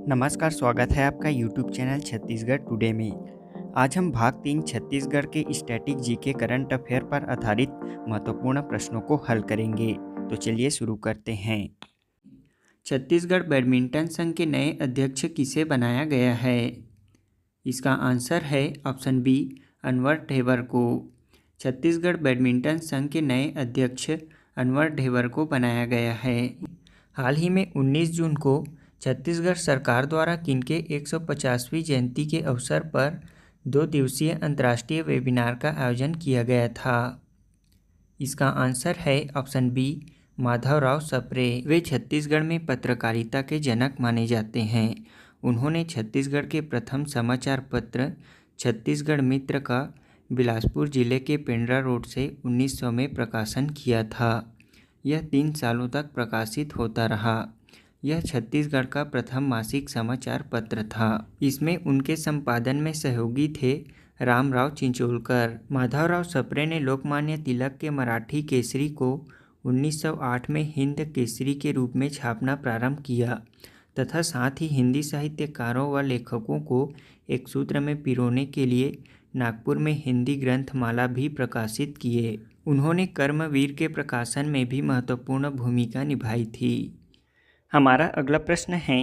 नमस्कार, स्वागत है आपका यूट्यूब चैनल छत्तीसगढ़ टुडे में। आज हम भाग 3 छत्तीसगढ़ के स्टैटिक जीके करंट अफेयर पर आधारित महत्वपूर्ण प्रश्नों को हल करेंगे। तो चलिए शुरू करते हैं। छत्तीसगढ़ बैडमिंटन संघ के नए अध्यक्ष किसे बनाया गया है? इसका आंसर है ऑप्शन बी, अनवर ढेबर को। छत्तीसगढ़ बैडमिंटन संघ के नए अध्यक्ष अनवर ढेबर को बनाया गया है। हाल ही में 19 जून को छत्तीसगढ़ सरकार द्वारा किनके 150वीं जयंती के अवसर पर 2 दिवसीय अंतर्राष्ट्रीय वेबिनार का आयोजन किया गया था। इसका आंसर है ऑप्शन बी, माधवराव सप्रे। वे छत्तीसगढ़ में पत्रकारिता के जनक माने जाते हैं। उन्होंने छत्तीसगढ़ के प्रथम समाचार पत्र छत्तीसगढ़ मित्र का बिलासपुर जिले के पेंड्रा रोड से 1900 में प्रकाशन किया था। यह 3 सालों तक प्रकाशित होता रहा। यह छत्तीसगढ़ का प्रथम मासिक समाचार पत्र था। इसमें उनके संपादन में सहयोगी थे रामराव चिंचोलकर। माधवराव सप्रे ने लोकमान्य तिलक के मराठी केसरी को 1908 में हिंद केसरी के रूप में छापना प्रारंभ किया तथा साथ ही हिंदी साहित्यकारों व लेखकों को एक सूत्र में पिरोने के लिए नागपुर में हिंदी ग्रंथमाला भी प्रकाशित किए। उन्होंने कर्मवीर के प्रकाशन में भी महत्वपूर्ण भूमिका निभाई थी। हमारा अगला प्रश्न है,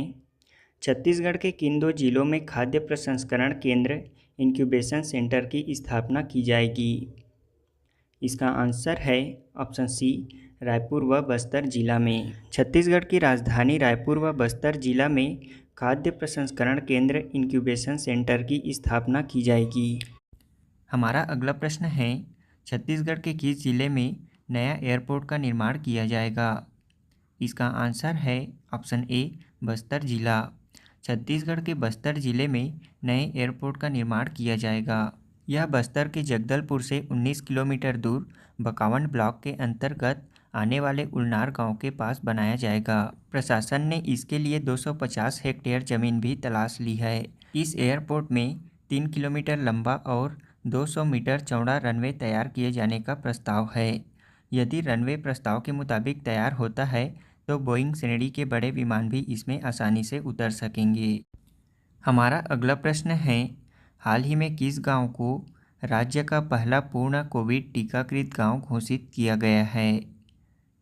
छत्तीसगढ़ के किन 2 जिलों में खाद्य प्रसंस्करण केंद्र इंक्यूबेशन सेंटर की स्थापना की जाएगी? इसका आंसर है ऑप्शन सी, रायपुर व बस्तर जिला में। छत्तीसगढ़ की राजधानी रायपुर व बस्तर जिला में खाद्य प्रसंस्करण केंद्र इंक्यूबेशन सेंटर की स्थापना की जाएगी। हमारा अगला प्रश्न है, छत्तीसगढ़ के किस जिले में नया एयरपोर्ट का निर्माण किया जाएगा? इसका आंसर है ऑप्शन ए, बस्तर जिला। छत्तीसगढ़ के बस्तर जिले में नए एयरपोर्ट का निर्माण किया जाएगा। यह बस्तर के जगदलपुर से 19 किलोमीटर दूर बकावंड ब्लॉक के अंतर्गत आने वाले उलनार गांव के पास बनाया जाएगा। प्रशासन ने इसके लिए 250 हेक्टेयर जमीन भी तलाश ली है। इस एयरपोर्ट में 3 किलोमीटर लंबा और 200 मीटर चौड़ा रनवे तैयार किए जाने का प्रस्ताव है। यदि रनवे प्रस्ताव के मुताबिक तैयार होता है तो बोइंग श्रेणी के बड़े विमान भी इसमें आसानी से उतर सकेंगे। हमारा अगला प्रश्न है, हाल ही में किस गांव को राज्य का पहला पूर्ण कोविड टीकाकृत गांव घोषित किया गया है?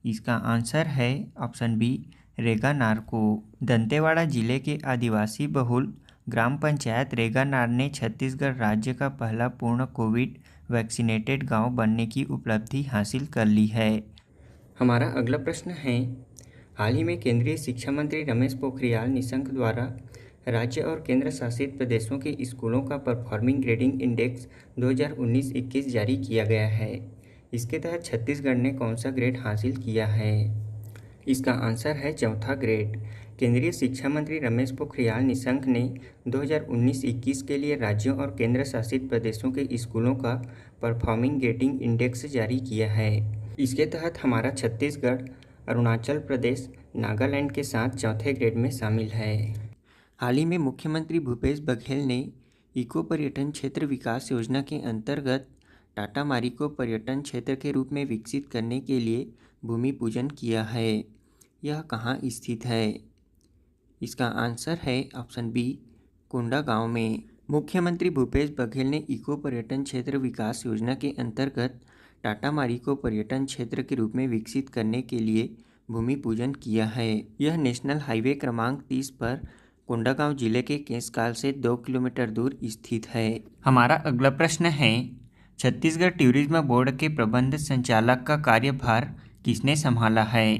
इसका आंसर है ऑप्शन बी, रेगानार को। दंतेवाड़ा जिले के आदिवासी बहुल ग्राम पंचायत रेगानार ने छत्तीसगढ़ राज्य का पहला पूर्ण कोविड वैक्सीनेटेड गांव बनने की उपलब्धि हासिल कर ली है। हमारा अगला प्रश्न है, हाल ही में केंद्रीय शिक्षा मंत्री रमेश पोखरियाल निशंक द्वारा राज्य और केंद्र शासित प्रदेशों के स्कूलों का परफॉर्मिंग ग्रेडिंग इंडेक्स 2019-21 जारी किया गया है। इसके तहत छत्तीसगढ़ ने कौन सा ग्रेड हासिल किया है? इसका आंसर है चौथा ग्रेड। केंद्रीय शिक्षा मंत्री रमेश पोखरियाल निशंक ने 2019-21 के लिए राज्यों और केंद्र शासित प्रदेशों के स्कूलों का परफॉर्मिंग ग्रेडिंग इंडेक्स जारी किया है। इसके तहत हमारा छत्तीसगढ़ अरुणाचल प्रदेश, नागालैंड के साथ चौथे ग्रेड में शामिल है। हाल ही में मुख्यमंत्री भूपेश बघेल ने इको पर्यटन क्षेत्र विकास योजना के अंतर्गत टाटामारी को पर्यटन क्षेत्र के रूप में विकसित करने के लिए भूमि पूजन किया है। यह कहाँ स्थित है? इसका आंसर है ऑप्शन बी, कोंडागांव में। मुख्यमंत्री भूपेश बघेल ने इको पर्यटन क्षेत्र विकास योजना के अंतर्गत टाटामारी को पर्यटन क्षेत्र के रूप में विकसित करने के लिए भूमि पूजन किया है। यह नेशनल हाईवे क्रमांक 30 पर कोंडागांव जिले के केसकाल से 2 किलोमीटर दूर स्थित है। हमारा अगला प्रश्न है, छत्तीसगढ़ टूरिज्म बोर्ड के प्रबंध संचालक का कार्यभार किसने संभाला है?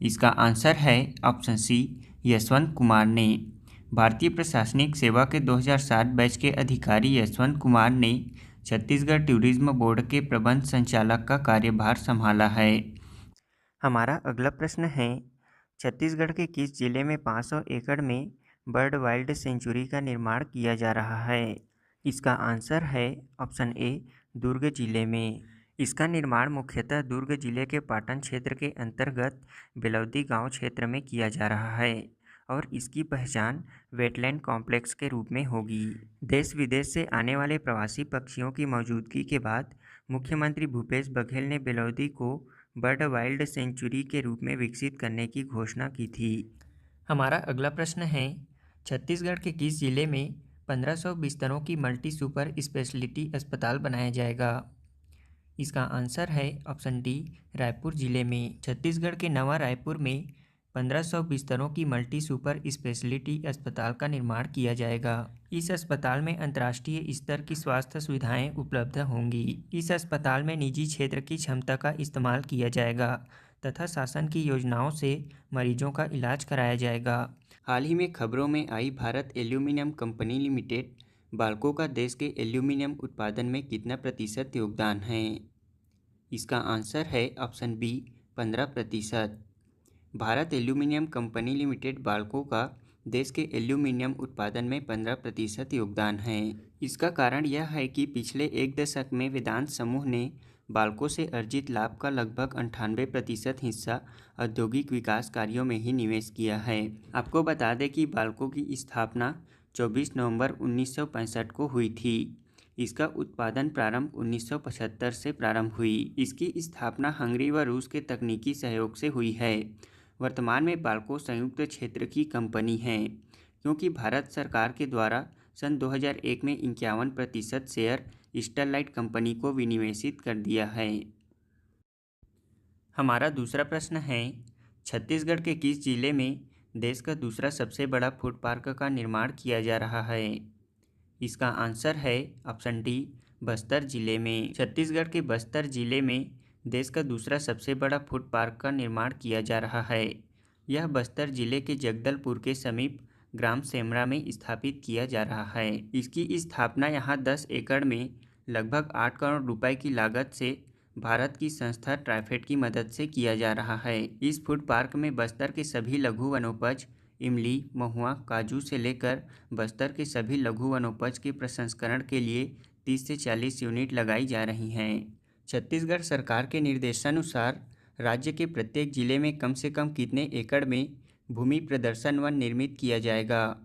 इसका आंसर है ऑप्शन सी, यशवंत कुमार ने। भारतीय प्रशासनिक सेवा के 2007 बैच के अधिकारी यशवंत कुमार ने छत्तीसगढ़ टूरिज्म बोर्ड के प्रबंध संचालक का कार्यभार संभाला है। हमारा अगला प्रश्न है, छत्तीसगढ़ के किस जिले में 500 एकड़ में बर्ड वाइल्ड सेंचुरी का निर्माण किया जा रहा है? इसका आंसर है ऑप्शन ए, दुर्ग जिले में। इसका निर्माण मुख्यतः दुर्ग जिले के पाटन क्षेत्र के अंतर्गत बेलौदी गांव क्षेत्र में किया जा रहा है और इसकी पहचान वेटलैंड कॉम्प्लेक्स के रूप में होगी। देश विदेश से आने वाले प्रवासी पक्षियों की मौजूदगी के बाद मुख्यमंत्री भूपेश बघेल ने बेलौदी को बर्ड वाइल्ड सेंचुरी के रूप में विकसित करने की घोषणा की थी। हमारा अगला प्रश्न है, छत्तीसगढ़ के किस जिले में 1500 बिस्तरों की मल्टी सुपर स्पेशलिटी अस्पताल बनाया जाएगा? इसका आंसर है ऑप्शन डी, रायपुर जिले में। छत्तीसगढ़ के नवा रायपुर में 1500 बिस्तरों की मल्टी सुपर स्पेशलिटी अस्पताल का निर्माण किया जाएगा। इस अस्पताल में अंतर्राष्ट्रीय स्तर की स्वास्थ्य सुविधाएं उपलब्ध होंगी। इस अस्पताल में निजी क्षेत्र की क्षमता का इस्तेमाल किया जाएगा तथा शासन की योजनाओं से मरीजों का इलाज कराया जाएगा। हाल ही में खबरों में आई Bharat aluminium company limited Balco का देश के एल्यूमीनियम उत्पादन में कितना प्रतिशत योगदान है? इसका आंसर है option B, 15%। Bharat aluminium company limited Balco का देश के एल्यूमीनियम उत्पादन में 15% योगदान है। इसका कारण यह है कि पिछले एक दशक में वेदांत समूह ने बाल्को से अर्जित लाभ का लगभग 98% हिस्सा औद्योगिक विकास कार्यों में ही निवेश किया है। आपको बता दें कि बाल्को की स्थापना 24 नवंबर 1965 को हुई थी। इसका उत्पादन प्रारंभ 1975 से प्रारंभ हुई। इसकी स्थापना हंगरी व रूस के तकनीकी सहयोग से हुई है। वर्तमान में बाल्को संयुक्त क्षेत्र की कंपनी है क्योंकि भारत सरकार के द्वारा सन 2001 में 51% शेयर स्टरलाइट कंपनी को विनिवेशित कर दिया है। हमारा दूसरा प्रश्न है, छत्तीसगढ़ के किस जिले में देश का दूसरा सबसे बड़ा फूड पार्क का निर्माण किया जा रहा है? इसका आंसर है ऑप्शन डी, बस्तर जिले में। छत्तीसगढ़ के बस्तर जिले में देश का दूसरा सबसे बड़ा फूड पार्क का निर्माण किया जा रहा है। यह बस्तर जिले के जगदलपुर के समीप ग्राम सेमरा में स्थापित किया जा रहा है। इसकी स्थापना यहाँ 10 एकड़ में लगभग 8 करोड़ रुपए की लागत से भारत की संस्था ट्राइफेड की मदद से किया जा रहा है। इस फूड पार्क में बस्तर के सभी लघु वनोपज, इमली, महुआ, काजू से लेकर बस्तर के सभी लघु वनोपज के प्रसंस्करण के लिए 30 से 40 यूनिट लगाई जा रही हैं। छत्तीसगढ़ सरकार के निर्देशानुसार राज्य के प्रत्येक जिले में कम से कम कितने एकड़ में भूमि प्रदर्शन वन निर्मित किया जाएगा?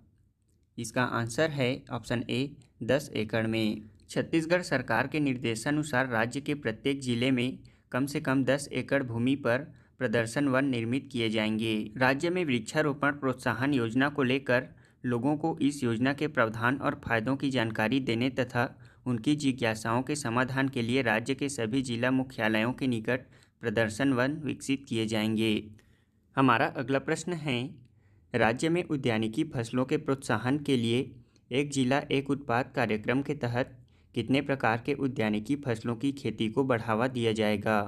इसका आंसर है ऑप्शन ए, 10 एकड़ में। छत्तीसगढ़ सरकार के निर्देशानुसार राज्य के प्रत्येक जिले में कम से कम 10 एकड़ भूमि पर प्रदर्शन वन निर्मित किए जाएंगे। राज्य में वृक्षारोपण प्रोत्साहन योजना को लेकर लोगों को इस योजना के प्रावधान और फायदों की जानकारी देने तथा उनकी जिज्ञासाओं के समाधान के लिए राज्य के सभी जिला मुख्यालयों के निकट प्रदर्शन वन विकसित किए जाएंगे। हमारा अगला प्रश्न है, राज्य में उद्यानिकी फसलों के प्रोत्साहन के लिए एक जिला एक उत्पाद कार्यक्रम के तहत कितने प्रकार के उद्यानिकी फसलों की खेती को बढ़ावा दिया जाएगा?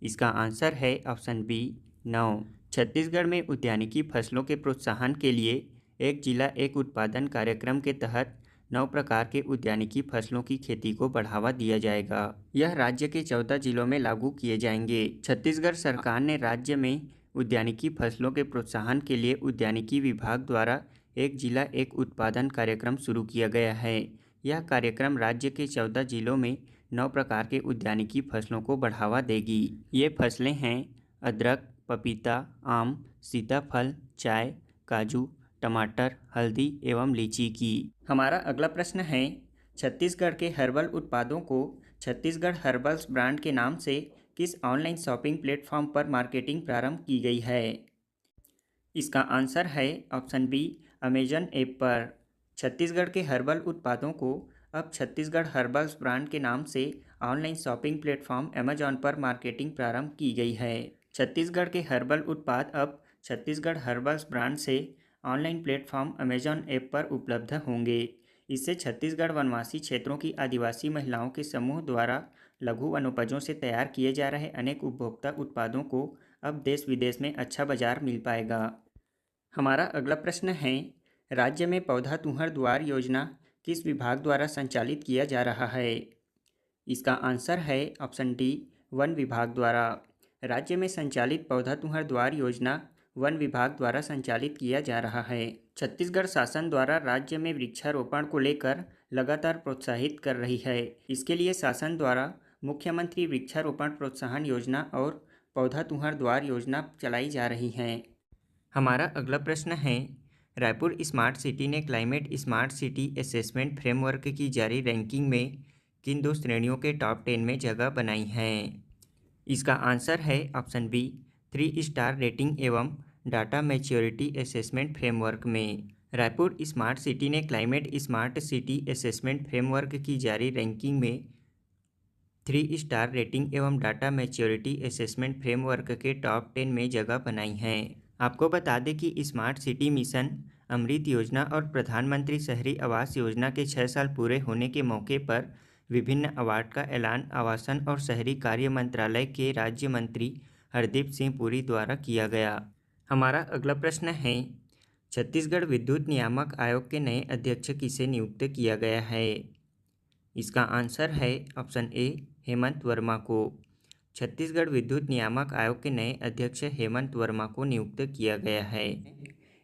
इसका आंसर है ऑप्शन बी, 9। छत्तीसगढ़ में उद्यानिकी फसलों के प्रोत्साहन के लिए एक जिला एक उत्पादन कार्यक्रम के तहत 9 प्रकार के उद्यानिकी फसलों की खेती को बढ़ावा दिया जाएगा। यह राज्य के 14 जिलों में लागू किए जाएंगे। छत्तीसगढ़ सरकार ने राज्य में उद्यानिकी फसलों के प्रोत्साहन के लिए उद्यानिकी विभाग द्वारा एक जिला एक उत्पादन कार्यक्रम शुरू किया गया है। यह कार्यक्रम राज्य के 14 जिलों में 9 प्रकार के उद्यानिकी फसलों को बढ़ावा देगी। ये फसलें हैं अदरक, पपीता, आम, सीताफल, चाय, काजू, टमाटर, हल्दी एवं लीची की। हमारा अगला प्रश्न है, छत्तीसगढ़ के हर्बल उत्पादों को छत्तीसगढ़ हर्बल्स ब्रांड के नाम से किस ऑनलाइन शॉपिंग प्लेटफॉर्म पर मार्केटिंग प्रारंभ की गई है? इसका आंसर है ऑप्शन बी, अमेजन ऐप पर। छत्तीसगढ़ के हर्बल उत्पादों को अब छत्तीसगढ़ हर्बल्स ब्रांड के नाम से ऑनलाइन शॉपिंग प्लेटफॉर्म अमेजॉन पर मार्केटिंग प्रारंभ की गई है। छत्तीसगढ़ के हर्बल उत्पाद अब छत्तीसगढ़ हर्बल्स ब्रांड से ऑनलाइन प्लेटफॉर्म अमेजॉन ऐप पर उपलब्ध होंगे। इससे छत्तीसगढ़ वनवासी क्षेत्रों की आदिवासी महिलाओं के समूह द्वारा लघु वनोपजों से तैयार किए जा रहे अनेक उपभोक्ता उत्पादों को अब देश विदेश में अच्छा बाजार मिल पाएगा। हमारा अगला प्रश्न है, राज्य में पौधा तुहर दुआर योजना किस विभाग द्वारा संचालित किया जा रहा है? इसका आंसर है ऑप्शन डी, वन विभाग द्वारा। राज्य में संचालित पौधा तुहर द्वार योजना वन विभाग द्वारा संचालित किया जा रहा है। छत्तीसगढ़ शासन द्वारा राज्य में वृक्षारोपण को लेकर लगातार प्रोत्साहित कर रही है। इसके लिए शासन द्वारा मुख्यमंत्री वृक्षारोपण प्रोत्साहन योजना और पौधा तुहर द्वार योजना चलाई जा रही हैं। हमारा अगला प्रश्न है, रायपुर स्मार्ट सिटी ने climate smart city assessment framework की जारी रैंकिंग में किन 2 श्रेणियों के टॉप 10 में जगह बनाई है? इसका आंसर है ऑप्शन बी, 3 स्टार रेटिंग एवं डाटा मैच्योरिटी असेसमेंट फ्रेमवर्क में। रायपुर स्मार्ट सिटी ने climate smart city assessment framework की जारी रैंकिंग में 3 स्टार रेटिंग एवं डाटा मैच्योरिटी असेसमेंट फ्रेमवर्क के टॉप 10 में जगह बनाई है। आपको बता दें कि स्मार्ट सिटी मिशन, अमृत योजना और प्रधानमंत्री शहरी आवास योजना के 6 साल पूरे होने के मौके पर विभिन्न अवार्ड का ऐलान आवासन और शहरी कार्य मंत्रालय के राज्य मंत्री हरदीप सिंह पुरी द्वारा किया गया। हमारा अगला प्रश्न है, छत्तीसगढ़ विद्युत नियामक आयोग के नए अध्यक्ष किसे नियुक्त किया गया है? इसका आंसर है ऑप्शन ए, हेमंत वर्मा को। छत्तीसगढ़ विद्युत नियामक आयोग के नए अध्यक्ष हेमंत वर्मा को नियुक्त किया गया है।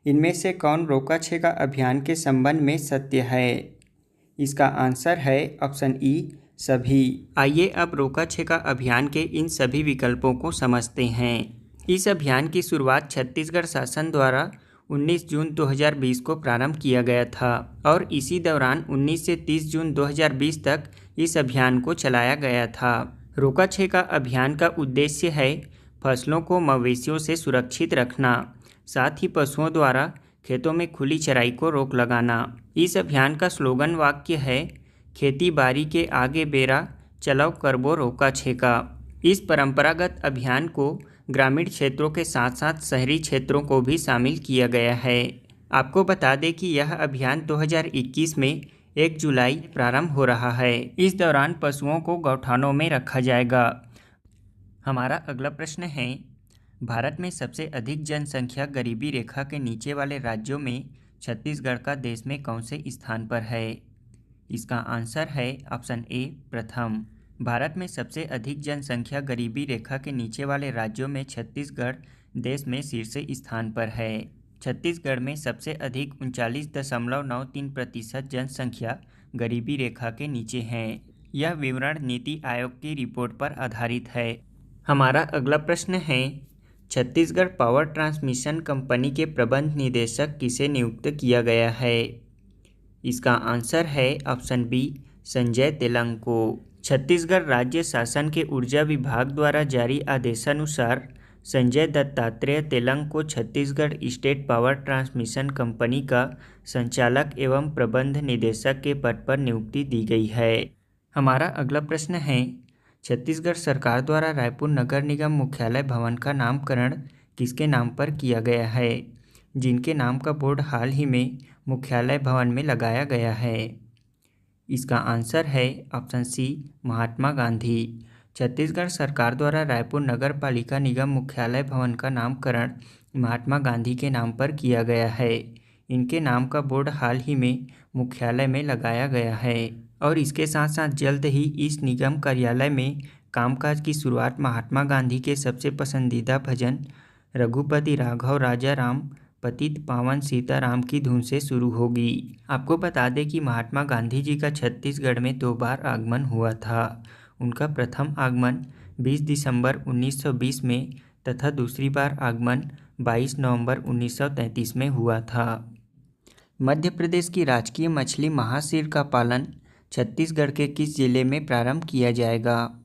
इनमें से कौन रोका छेका अभियान के संबंध में सत्य है? इसका आंसर है ऑप्शन ई, सभी। आइए अब रोका छेका अभियान के इन सभी विकल्पों को समझते हैं। इस अभियान की शुरुआत छत्तीसगढ़ शासन द्वारा 19 जून 2020 को प्रारंभ किया गया था और इसी दौरान 19 से 30 जून 2020 तक इस अभियान को चलाया गया था। रोका छेका अभियान का उद्देश्य है फसलों को मवेशियों से सुरक्षित रखना, साथ ही पशुओं द्वारा खेतों में खुली चराई को रोक लगाना। इस अभियान का स्लोगन वाक्य है, खेती बाड़ी के आगे बेरा, चलो करबो रोका छेका। इस परंपरागत अभियान को ग्रामीण क्षेत्रों के साथ साथ शहरी क्षेत्रों को भी शामिल किया गया है। आपको बता दें कि यह अभियान 2021 में 1 जुलाई प्रारंभ हो रहा है। इस दौरान पशुओं को गौठानों में रखा जाएगा। हमारा अगला प्रश्न है, भारत में सबसे अधिक जनसंख्या गरीबी रेखा के नीचे वाले राज्यों में छत्तीसगढ़ का देश में कौन से स्थान पर है? इसका आंसर है ऑप्शन ए, प्रथम। भारत में सबसे अधिक जनसंख्या गरीबी रेखा के नीचे वाले राज्यों में छत्तीसगढ़ देश में शीर्ष स्थान पर है। छत्तीसगढ़ में सबसे अधिक 39.93% जनसंख्या गरीबी रेखा के नीचे है। यह विवरण नीति आयोग की रिपोर्ट पर आधारित है। हमारा अगला प्रश्न है, छत्तीसगढ़ पावर ट्रांसमिशन कंपनी के प्रबंध निदेशक किसे नियुक्त किया गया है? इसका आंसर है ऑप्शन बी, संजय तेलंग को। छत्तीसगढ़ राज्य शासन के ऊर्जा विभाग द्वारा जारी आदेशानुसार संजय दत्तात्रेय तेलंग को Chhattisgarh state power transmission company का संचालक एवं प्रबंध निदेशक के पद पर नियुक्ति दी गई है। हमारा अगला प्रश्न है, छत्तीसगढ़ सरकार द्वारा रायपुर नगर निगम मुख्यालय भवन का नामकरण किसके नाम पर किया गया है, जिनके नाम का बोर्ड हाल ही में मुख्यालय भवन में लगाया गया है? इसका आंसर है ऑप्शन सी, महात्मा गांधी। छत्तीसगढ़ सरकार द्वारा रायपुर नगर पालिका निगम मुख्यालय भवन का नामकरण महात्मा गांधी के नाम पर किया गया है। इनके नाम का बोर्ड हाल ही में मुख्यालय में लगाया गया है और इसके साथ साथ जल्द ही इस निगम कार्यालय में कामकाज की शुरुआत महात्मा गांधी के सबसे पसंदीदा भजन रघुपति राघव राजा राम पतित पावन सीताराम की धुन से शुरू होगी। आपको बता दें कि महात्मा गांधी जी का छत्तीसगढ़ में 2 बार आगमन हुआ था। उनका प्रथम आगमन 20 दिसंबर 1920 में तथा दूसरी बार आगमन 22 नवंबर 1933 में हुआ था। मध्य प्रदेश की राजकीय मछली महाशीर का पालन छत्तीसगढ़ के किस जिले में प्रारंभ किया जाएगा?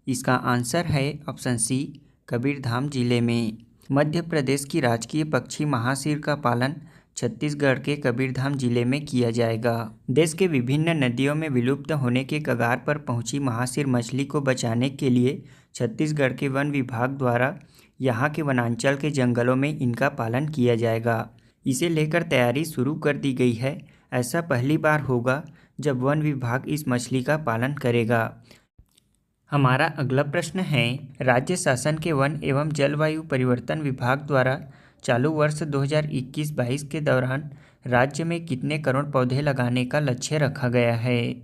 इसका आंसर है ऑप्शन सी, कबीरधाम जिले में। मध्य प्रदेश की राजकीय पक्षी महाशीर का पालन छत्तीसगढ़ के कबीरधाम जिले में किया जाएगा। देश के विभिन्न नदियों में विलुप्त होने के कगार पर पहुंची महाशीर मछली को बचाने के लिए छत्तीसगढ़ के वन विभाग द्वारा यहां के वनांचल के जंगलों में इनका पालन किया जाएगा। इसे लेकर तैयारी शुरू कर दी गई है। ऐसा पहली बार होगा जब वन विभाग इस मछली का पालन करेगा। हमारा अगला प्रश्न है, राज्य शासन के वन एवं जलवायु परिवर्तन विभाग द्वारा चालू वर्ष 2021-22 के दौरान राज्य में कितने करोड़ पौधे लगाने का लक्ष्य रखा गया है?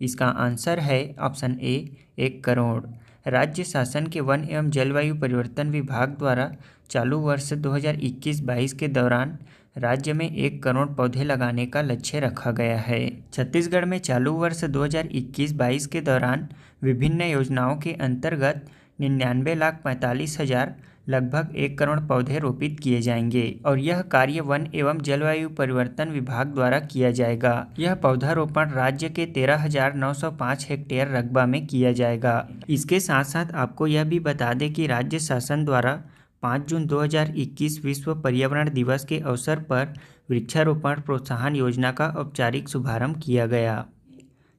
इसका आंसर है ऑप्शन ए, 1 करोड़। राज्य शासन के वन एवं जलवायु परिवर्तन विभाग द्वारा चालू वर्ष 2021-22 के दौरान राज्य में 1 करोड़ पौधे लगाने का लक्ष्य रखा गया है। छत्तीसगढ़ में चालू वर्ष 2021-22 के दौरान विभिन्न योजनाओं के अंतर्गत 99,45,000 लगभग 1 करोड़ पौधे रोपित किए जाएंगे और यह कार्य वन एवं जलवायु परिवर्तन विभाग द्वारा किया जाएगा। यह पौधारोपण राज्य के 13,905 हेक्टेयर रकबा में किया जाएगा। इसके साथ साथ आपको यह भी बता दें कि राज्य शासन द्वारा 5 जून 2021 विश्व पर्यावरण दिवस के अवसर पर वृक्षारोपण प्रोत्साहन योजना का औपचारिक शुभारंभ किया गया।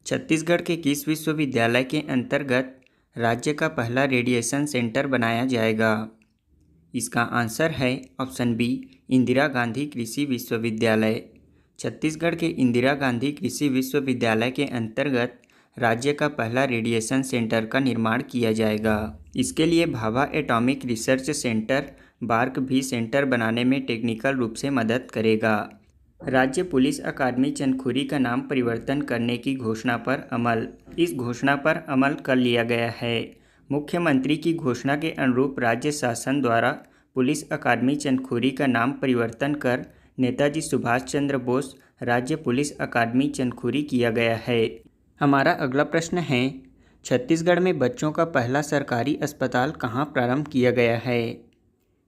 छत्तीसगढ़ के किस विश्वविद्यालय के अंतर्गत राज्य का पहला रेडिएशन सेंटर बनाया जाएगा? इसका आंसर है ऑप्शन बी, इंदिरा गांधी कृषि विश्वविद्यालय। छत्तीसगढ़ के इंदिरा गांधी कृषि विश्वविद्यालय के अंतर्गत राज्य का पहला रेडिएशन सेंटर का निर्माण किया जाएगा। इसके लिए Bhabha atomic research centre bark भी सेंटर बनाने में टेक्निकल रूप से मदद करेगा। राज्य पुलिस अकादमी चंदखुरी का नाम परिवर्तन करने की घोषणा पर अमल। इस घोषणा पर अमल कर लिया गया है। मुख्यमंत्री की घोषणा के अनुरूप राज्य शासन द्वारा पुलिस अकादमी चंदखुरी का नाम परिवर्तन कर नेताजी सुभाष चंद्र बोस राज्य पुलिस अकादमी चंदखुरी किया गया है। हमारा अगला प्रश्न है, छत्तीसगढ़ में बच्चों का पहला सरकारी अस्पताल कहाँ प्रारंभ किया गया है?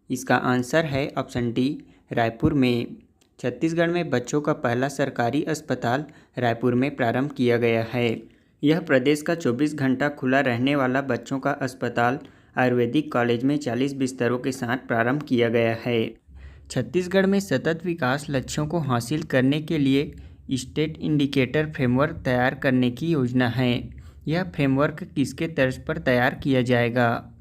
इसका आंसर है ऑप्शन डी, रायपुर में। छत्तीसगढ़ में बच्चों का पहला सरकारी अस्पताल रायपुर में प्रारंभ किया गया है। यह प्रदेश का 24 घंटा खुला रहने वाला बच्चों का अस्पताल आयुर्वेदिक कॉलेज में 40 बिस्तरों के साथ प्रारंभ किया गया है। छत्तीसगढ़ में सतत विकास लक्ष्यों को हासिल करने के लिए स्टेट इंडिकेटर फ्रेमवर्क तैयार करने की योजना है। यह फ्रेमवर्क किसके तर्ज पर तैयार किया जाएगा?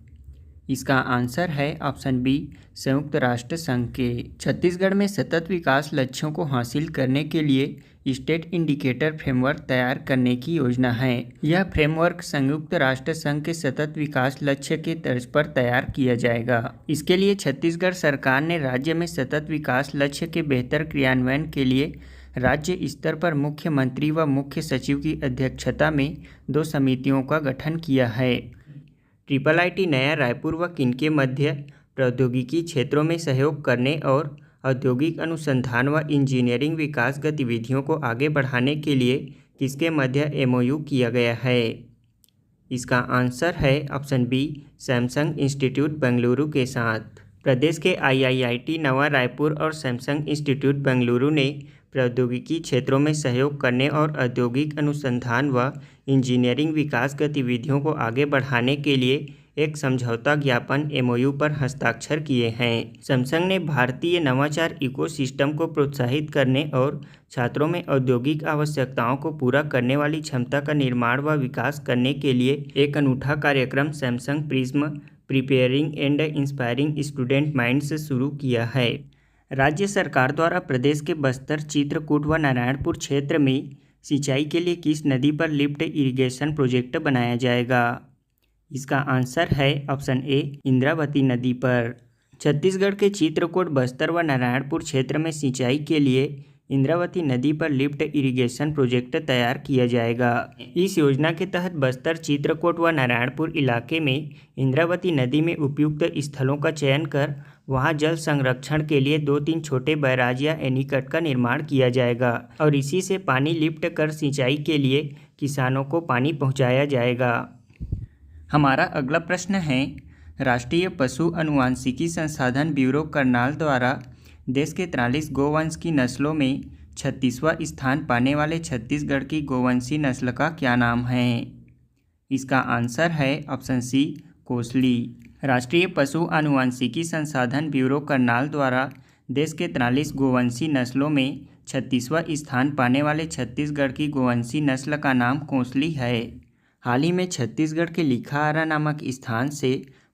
इसका आंसर है ऑप्शन बी, संयुक्त राष्ट्र संघ के। छत्तीसगढ़ में सतत विकास लक्ष्यों को हासिल करने के लिए स्टेट इंडिकेटर फ्रेमवर्क तैयार करने की योजना है। यह फ्रेमवर्क संयुक्त राष्ट्र संघ के सतत विकास लक्ष्य के तर्ज पर तैयार किया जाएगा। इसके लिए छत्तीसगढ़ सरकार ने राज्य में सतत विकास लक्ष्य के बेहतर क्रियान्वयन के लिए राज्य स्तर पर मुख्यमंत्री व मुख्य सचिव की अध्यक्षता में 2 समितियों का गठन किया है। IIIT नया रायपुर व किनके मध्य प्रौद्योगिकी क्षेत्रों में सहयोग करने और औद्योगिक अनुसंधान व इंजीनियरिंग विकास गतिविधियों को आगे बढ़ाने के लिए किसके मध्य MOU किया गया है? इसका आंसर है option B, Samsung institute Bengaluru के साथ। प्रदेश के IIIT नवा रायपुर और सैमसंग इंस्टीट्यूट बेंगलुरु ने प्रौद्योगिकी क्षेत्रों में सहयोग करने और औद्योगिक अनुसंधान व इंजीनियरिंग विकास गतिविधियों को आगे बढ़ाने के लिए एक समझौता ज्ञापन MOU पर हस्ताक्षर किए हैं। सैमसंग ने भारतीय नवाचार इकोसिस्टम को प्रोत्साहित करने और छात्रों में औद्योगिक आवश्यकताओं को पूरा करने वाली क्षमता का निर्माण व विकास करने के लिए एक अनूठा कार्यक्रम Samsung prism preparing and inspiring student minds शुरू किया है। राज्य सरकार द्वारा प्रदेश के बस्तर, चित्रकूट व नारायणपुर क्षेत्र में सिंचाई के लिए किस नदी पर लिफ्ट इरिगेशन प्रोजेक्ट बनाया जाएगा? इसका आंसर है ऑप्शन ए, इंद्रावती नदी पर। छत्तीसगढ़ के चित्रकूट, बस्तर व नारायणपुर क्षेत्र में सिंचाई के लिए इंद्रावती नदी पर लिफ्ट इरिगेशन प्रोजेक्ट तैयार किया जाएगा। इस योजना के तहत बस्तर, चित्रकूट व नारायणपुर इलाके में इंद्रावती नदी में उपयुक्त स्थलों का चयन कर वहां जल संरक्षण के लिए 2-3 छोटे बैराज या एनीकट का निर्माण किया जाएगा और इसी से पानी लिफ्ट कर सिंचाई के लिए किसानों को पानी पहुंचाया जाएगा। हमारा अगला प्रश्न है, राष्ट्रीय पशु अनुवांशिकी संसाधन ब्यूरो करनाल द्वारा देश के 43 गोवंश की नस्लों में 36वां स्थान पाने वाले छत्तीसगढ़ की गोवंशी नस्ल का क्या नाम है? इसका आंसर है ऑप्शन सी, कोसली। राष्ट्रीय पशु अनुवांशिकी संसाधन ब्यूरो करनाल द्वारा देश के 43 गोवंशी नस्लों में 36वां स्थान पाने वाले छत्तीसगढ़ की गोवंशी नस्ल का नाम कोसली है। हाल ही में छत्तीसगढ़ के लिखाआरा नामक स्थान से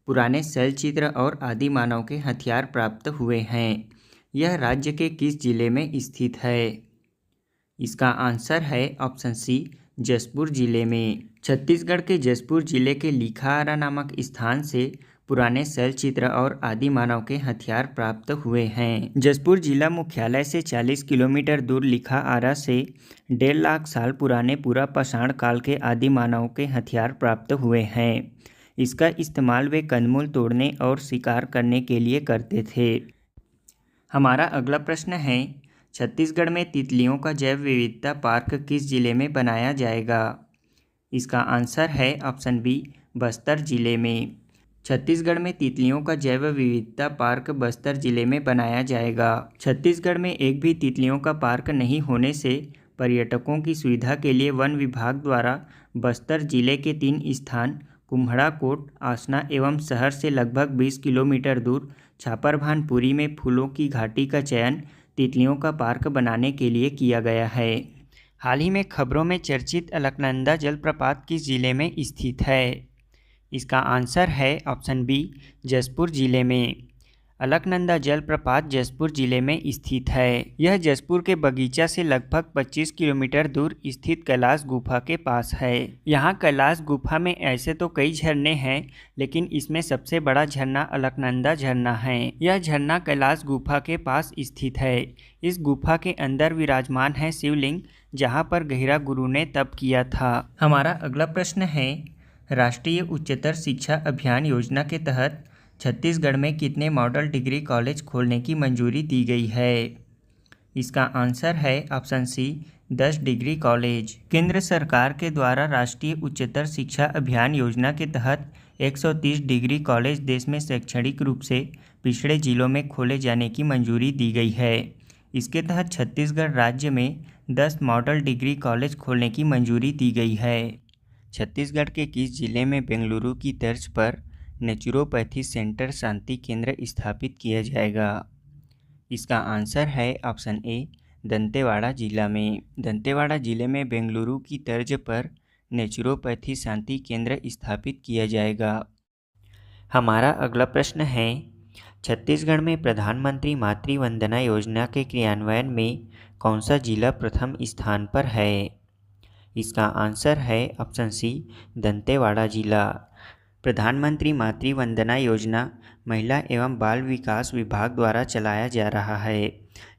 पुराने शैलचित्र और आदि मानव के हथियार प्राप्त हुए हैं। यह राज्य के किस जिले में स्थित है? इसका आंसर है ऑप्शन सी, जशपुर जिले में। छत्तीसगढ़ के जशपुर जिले के लिखाआरा नामक स्थान से पुराने शैलचित्र और आदि मानव के हथियार प्राप्त हुए हैं। जशपुर जिला मुख्यालय से 40 किलोमीटर दूर लिखाआरा से 1.5 लाख साल पुराने पूरा पाषाण काल के आदि मानव के हथियार प्राप्त हुए हैं। इसका इस्तेमाल वे कंदमूल तोड़ने और शिकार करने के लिए करते थे। हमारा अगला प्रश्न है, छत्तीसगढ़ में तितलियों का जैव विविधता पार्क किस जिले में बनाया जाएगा? इसका आंसर है ऑप्शन बी, बस्तर जिले में। छत्तीसगढ़ में तितलियों का जैव विविधता पार्क बस्तर जिले में बनाया जाएगा। छत्तीसगढ़ में एक भी तितलियों का पार्क नहीं होने से पर्यटकों की सुविधा के लिए वन विभाग द्वारा बस्तर जिले के 3 स्थान कुम्हड़ाकोट, आसना एवं शहर से लगभग 20 किलोमीटर दूर छापरभानपुरी में फूलों की घाटी का चयन तितलियों का पार्क बनाने के लिए किया गया है। हाल ही में खबरों में चर्चित अलकनंदा जलप्रपात किस जिले में स्थित है? इसका आंसर है ऑप्शन बी, जसपुर जिले में। अलकनंदा जलप्रपात जसपुर जिले में स्थित है। यह जसपुर के बगीचा से लगभग 25 किलोमीटर दूर स्थित कैलाश गुफा के पास है। यहाँ कैलाश गुफा में ऐसे तो कई झरने हैं, लेकिन इसमें सबसे बड़ा झरना अलकनंदा झरना है। यह झरना कैलाश गुफा के पास स्थित है। इस गुफा के अंदर विराजमान है शिवलिंग, जहाँ पर गहिरा गुरु ने तप किया था। हमारा अगला प्रश्न है, राष्ट्रीय उच्चतर शिक्षा अभियान योजना के तहत छत्तीसगढ़ में कितने मॉडल डिग्री कॉलेज खोलने की मंजूरी दी गई है? इसका आंसर है ऑप्शन सी, 10 डिग्री कॉलेज। केंद्र सरकार के द्वारा राष्ट्रीय उच्चतर शिक्षा अभियान योजना के तहत 130 डिग्री कॉलेज देश में शैक्षणिक रूप से पिछड़े जिलों में खोले जाने की मंजूरी दी गई है। इसके तहत छत्तीसगढ़ राज्य में 10 मॉडल डिग्री कॉलेज खोलने की मंजूरी दी गई है। छत्तीसगढ़ के किस जिले में बेंगलुरु की तर्ज पर नेचुरोपैथी सेंटर शांति केंद्र स्थापित किया जाएगा? इसका आंसर है ऑप्शन ए, दंतेवाड़ा जिला में। दंतेवाड़ा जिले में बेंगलुरु की तर्ज पर नेचुरोपैथी शांति केंद्र स्थापित किया जाएगा। हमारा अगला प्रश्न है, छत्तीसगढ़ में प्रधानमंत्री मातृ वंदना योजना के क्रियान्वयन में कौन सा जिला प्रथम स्थान पर है? इसका आंसर है ऑप्शन सी, दंतेवाड़ा जिला। प्रधानमंत्री मातृ वंदना योजना महिला एवं बाल विकास विभाग द्वारा चलाया जा रहा है।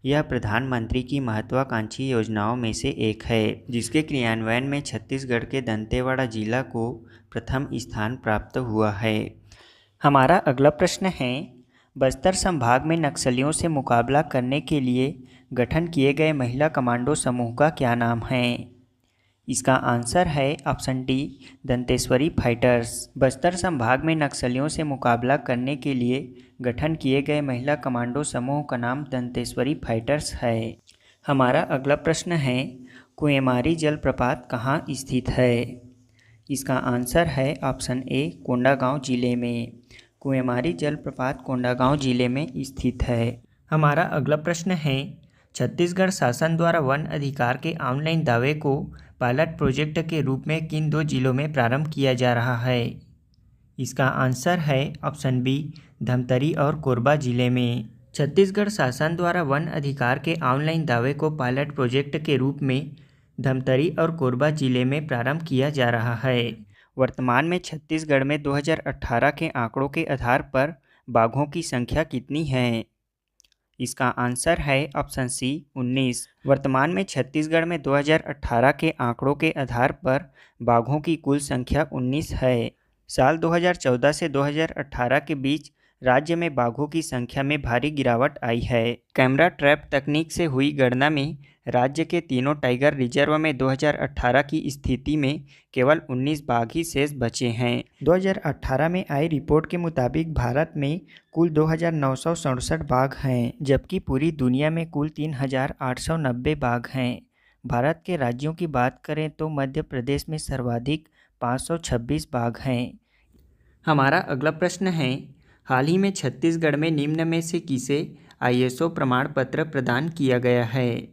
यह प्रधानमंत्री की महत्वाकांक्षी योजनाओं में से एक है, जिसके क्रियान्वयन में छत्तीसगढ़ के दंतेवाड़ा जिला को प्रथम स्थान प्राप्त हुआ है। हमारा अगला प्रश्न है, बस्तर संभाग में नक्सलियों से मुकाबला करने के लिए गठन किए गए महिला कमांडो समूह का क्या नाम है? इसका आंसर है option D, Danteshwari fighters. Bastar संभाग में नक्सलियों से मुकाबला करने के लिए गठन किए गए महिला कमांडो समूह का नाम दंतेश्वरी फाइटर्स है। हमारा अगला प्रश्न है, कुएमारी जलप्रपात कहाँ स्थित है? इसका आंसर है ऑप्शन ए, कोंडागांव जिले में। कुएमारी जलप्रपात कोंडागांव जिले में स्थित है। हमारा अगला प्रश्न है, छत्तीसगढ़ शासन द्वारा वन अधिकार के ऑनलाइन दावे को पायलट प्रोजेक्ट के रूप में किन 2 जिलों में प्रारंभ किया जा रहा है? इसका आंसर है ऑप्शन बी, धमतरी और कोरबा जिले में। छत्तीसगढ़ शासन द्वारा वन अधिकार के ऑनलाइन दावे को पायलट प्रोजेक्ट के रूप में धमतरी और कोरबा जिले में प्रारंभ किया जा रहा है। वर्तमान में छत्तीसगढ़ में 2018 के आंकड़ों के आधार पर बाघों की संख्या कितनी है? इसका आंसर है ऑप्शन सी, 19। वर्तमान में छत्तीसगढ़ में 2018 के आंकड़ों के आधार पर बाघों की कुल संख्या 19 है। साल 2014 से 2018 के बीच राज्य में बाघों की संख्या में भारी गिरावट आई है। कैमरा ट्रैप तकनीक से हुई गणना में राज्य के तीनों टाइगर रिजर्व में 2018 की स्थिति में केवल 19 बाघ ही शेष बचे हैं। 2018 में आई रिपोर्ट के मुताबिक भारत में कुल 2967 बाघ हैं, जबकि पूरी दुनिया में कुल 3890 बाघ हैं। भारत के राज्यों की बात करें तो मध्य प्रदेश में सर्वाधिक 526 बाघ हैं। हमारा अगला प्रश्न है, हाल ही में छत्तीसगढ़ में निम्न में से किसे ISO प्रमाण पत्र प्रदान किया गया है?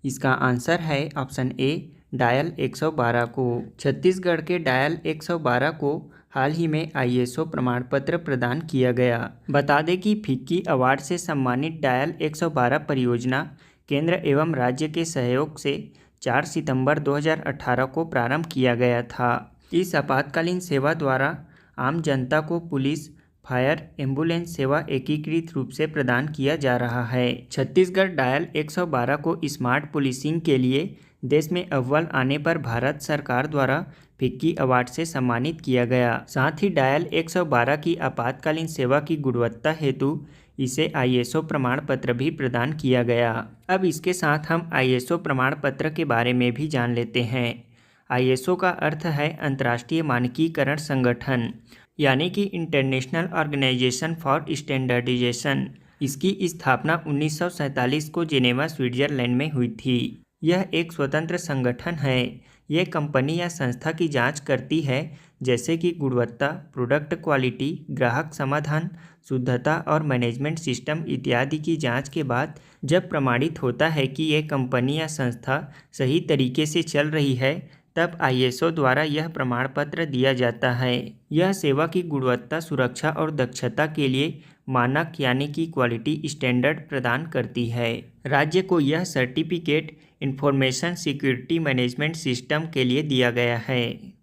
इसका आंसर है ऑप्शन ए, डायल 112 को। छत्तीसगढ़ के डायल 112 को हाल ही में ISO प्रमाण पत्र प्रदान किया गया। बता दें कि फिक्की अवार्ड से सम्मानित डायल 112 परियोजना केंद्र एवं राज्य के सहयोग से 4 सितंबर 2018 को प्रारंभ किया गया था। इस आपातकालीन सेवा द्वारा आम जनता को पुलिस, फायर, एम्बुलेंस सेवा एकीकृत रूप से प्रदान किया जा रहा है। छत्तीसगढ़ डायल 112 को स्मार्ट पुलिसिंग के लिए देश में अव्वल आने पर भारत सरकार द्वारा फिक्की अवार्ड से सम्मानित किया गया। साथ ही डायल 112 की आपातकालीन सेवा की गुणवत्ता हेतु इसे ISO प्रमाण पत्र भी प्रदान किया गया। अब इसके साथ हम ISO प्रमाण पत्र के बारे में भी जान लेते हैं। ISO का अर्थ है अंतर्राष्ट्रीय मानकीकरण संगठन, यानी कि इंटरनेशनल ऑर्गेनाइजेशन फॉर स्टैंडर्डाइजेशन। इसकी स्थापना 1947 को जेनेवा, स्विट्जरलैंड में हुई थी। यह एक स्वतंत्र संगठन है। यह कंपनी या संस्था की जांच करती है, जैसे कि गुणवत्ता, प्रोडक्ट क्वालिटी, ग्राहक समाधान, शुद्धता और मैनेजमेंट सिस्टम इत्यादि की जांच के बाद जब प्रमाणित होता है कि ये कंपनी या संस्था सही तरीके से चल रही है, तब आईएसओ द्वारा यह प्रमाण पत्र दिया जाता है। यह सेवा की गुणवत्ता, सुरक्षा और दक्षता के लिए मानक यानी कि क्वालिटी स्टैंडर्ड प्रदान करती है। राज्य को यह certificate information security management system के लिए दिया गया है।